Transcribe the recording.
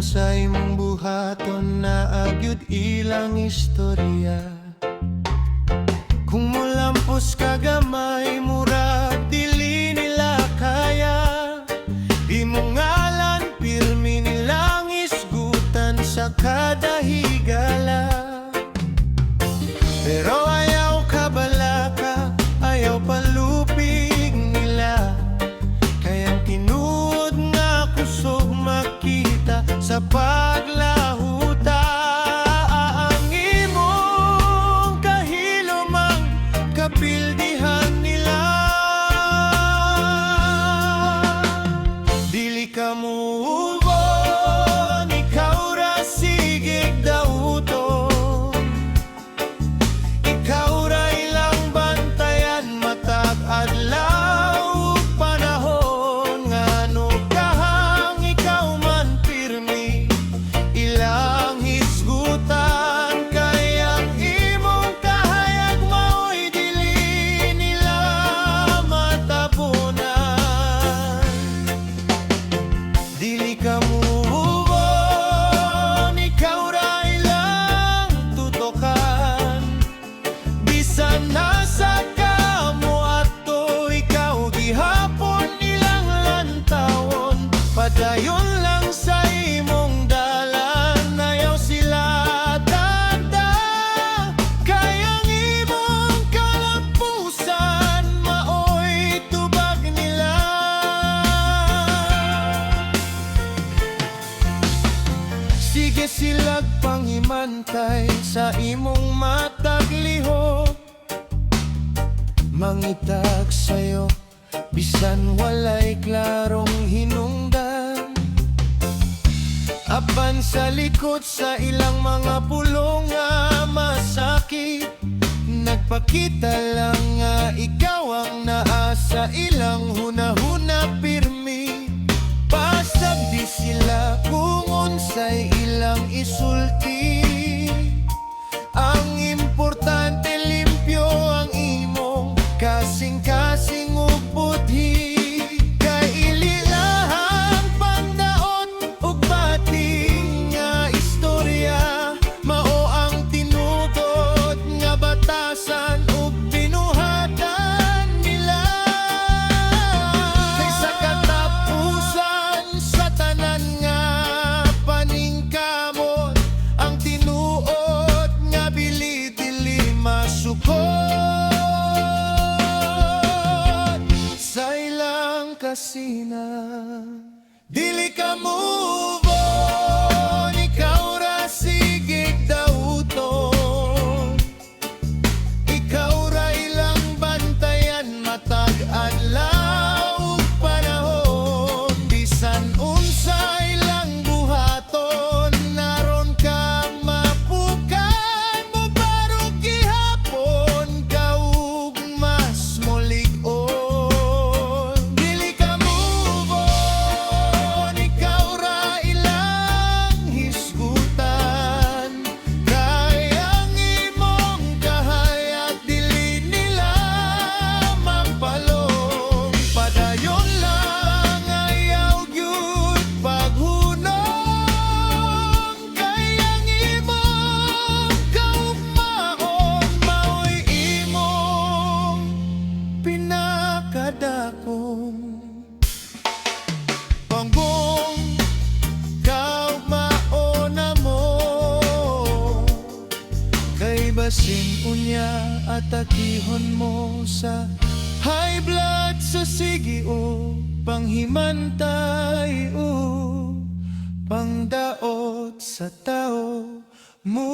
sa imong buhaton na agyud ilang istorya. Kung mulampos ka gamay, murag dili nila kaya. Imong ngalan, pirmi nilang isgutan sa kada higala. Pero ayaw kabalaka, ayaw palupig nila. Kayang tinuod nga kusog makita sa paglahuta. Ang imong kahilomang kapildihan nila. Dili ka muubon, ikaw ra sigig dauton. Ikaw ra ilang bantayan matag adlaw ug panahon. Ngano kahang ikaw man pirmi ilang hisgutan. Kayang imong kahayag mao'y dili nila matabunan. Dili ka muubon, ikaw ra ilang tutokan. Bisan nasa kamo ato, ikaw gihapon ilang lantawon. Padayon lang sa imong dalan, ayaw sila tanda. Kayang imong kalampusan, mao'y tubag nila. Sige silag pangimantay sa imong matag lihok. Mangitag sa'yo, bisan walay klarong hinungdan. Apan sa likod sa ilang mga pulong nga masakit, nagpakita lang nga ikaw ang naa sa ilang hunahuna pirmi. Pasag di sila kung unsay ilang isulti. Ang importante limpyo ang imong kasing-kasing ug budhi. Kay ililahang pandaot ug bating nga istorya, mao ang tinugot nga batasan ug binuhatan nila. Kay sa katapusan sa tanan nga paningkamot, ang tinuod nga bili-dili masukot sa ilang kasina. Dili ka move on, ikaw ra sigig dauton. Ikaw ra ilang bantayan matag adlaw ug panahon. Bisan unsa ilang buhaton, naron ka mapukan. Mubarog gihapon ka ug mas molig-on. Dili ka move on, ikaw ra ilang hisgutan. Kayang imong kahayag dili nila magpalong. Padayon lang, ayaw gyud paghunong. Kayang imong kaugmaon, mao'y imong pinakadakong. Panggong kaugmaon na mo, kay basin unya atakihon mo sa high blood sa sige o panghimantay o pangdaot sa tao mo.